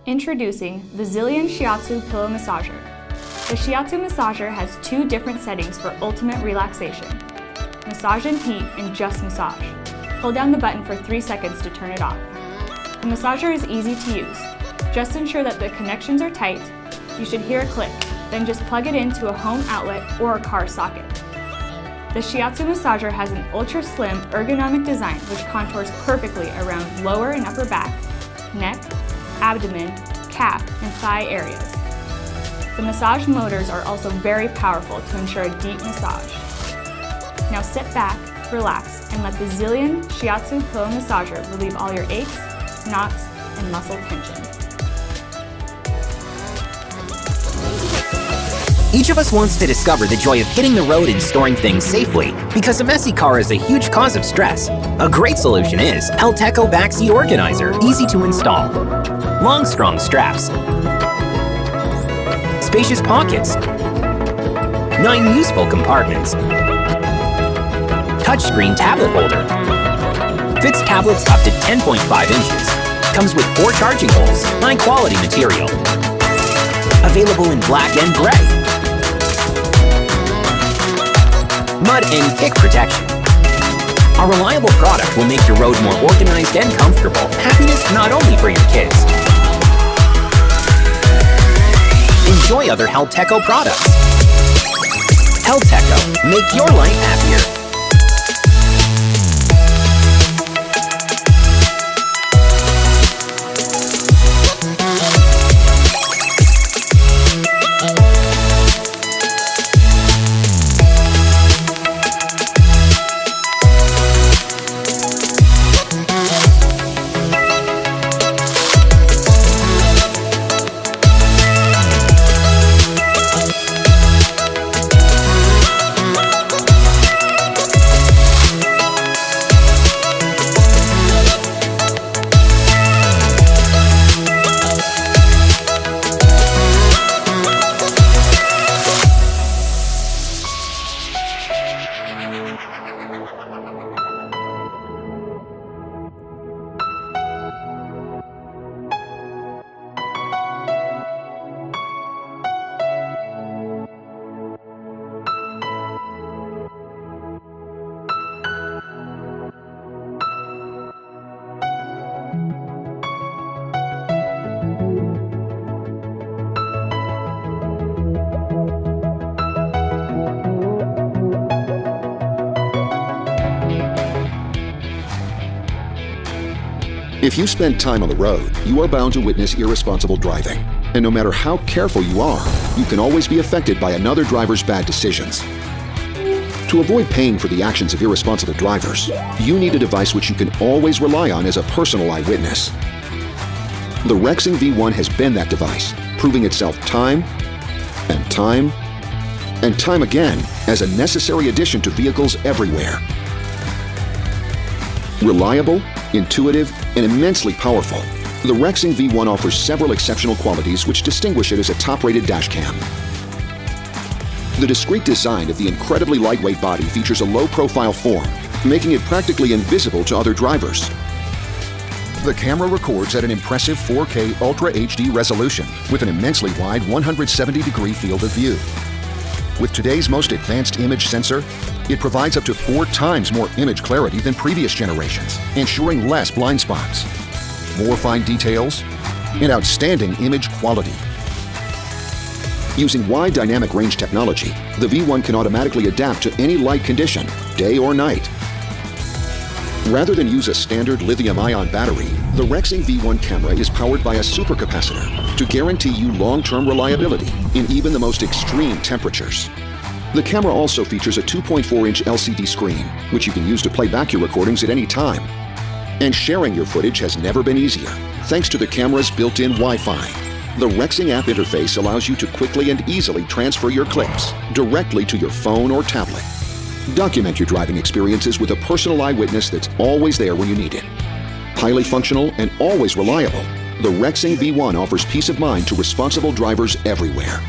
Introducing the Zyllion Shiatsu Pillow Massager. The Shiatsu massager has 2 different settings for ultimate relaxation: massage and heat and just massage. Hold down the button for 3 seconds to turn it off. The massager is easy to use. Just ensure that the connections are tight. You should hear a click, then just plug it into a home outlet or a car socket. The Shiatsu massager has an ultra-slim ergonomic design which contours perfectly around lower and upper back, neck, abdomen, calf, and thigh areas. The massage motors are also very powerful to ensure a deep massage. Now sit back, relax, and let the Zyllion Shiatsu Pillow Massager relieve all your aches, knots, and muscle tension. Each of us wants to discover the joy of hitting the road and storing things safely, because a messy car is a huge cause of stress. A great solution is Helteco Backseat Organizer, easy to install. Long, strong straps. Spacious pockets. 9 useful compartments. Touchscreen tablet holder. Fits tablets up to 10.5 inches. Comes with 4 charging holes, high-quality material. Available in black and gray. Mud and kick protection. Our reliable product will make your road more organized and comfortable. Happiness not only for your kids. Enjoy other Helteco products. Helteco, make your life happier. If you spend time on the road, you are bound to witness irresponsible driving. And no matter how careful you are, you can always be affected by another driver's bad decisions. To avoid paying for the actions of irresponsible drivers, you need a device which you can always rely on as a personal eyewitness. The Rexing V1 has been that device, proving itself time and time and time again as a necessary addition to vehicles everywhere. Reliable, intuitive, and immensely powerful, the Rexing V1 offers several exceptional qualities which distinguish it as a top-rated dashcam. The discreet design of the incredibly lightweight body features a low-profile form, making it practically invisible to other drivers. The camera records at an impressive 4K Ultra HD resolution with an immensely wide 170-degree field of view. With today's most advanced image sensor, it provides up to 4 times more image clarity than previous generations, ensuring less blind spots, more fine details, and outstanding image quality. Using wide dynamic range technology, the V1 can automatically adapt to any light condition, day or night. Rather than use a standard lithium-ion battery, the Rexing V1 camera is powered by a supercapacitor to guarantee you long-term reliability in even the most extreme temperatures. The camera also features a 2.4-inch LCD screen, which you can use to play back your recordings at any time. And sharing your footage has never been easier, thanks to the camera's built-in Wi-Fi. The Rexing app interface allows you to quickly and easily transfer your clips directly to your phone or tablet. Document your driving experiences with a personal eyewitness that's always there when you need it. Highly functional and always reliable, the Rexing V1 offers peace of mind to responsible drivers everywhere.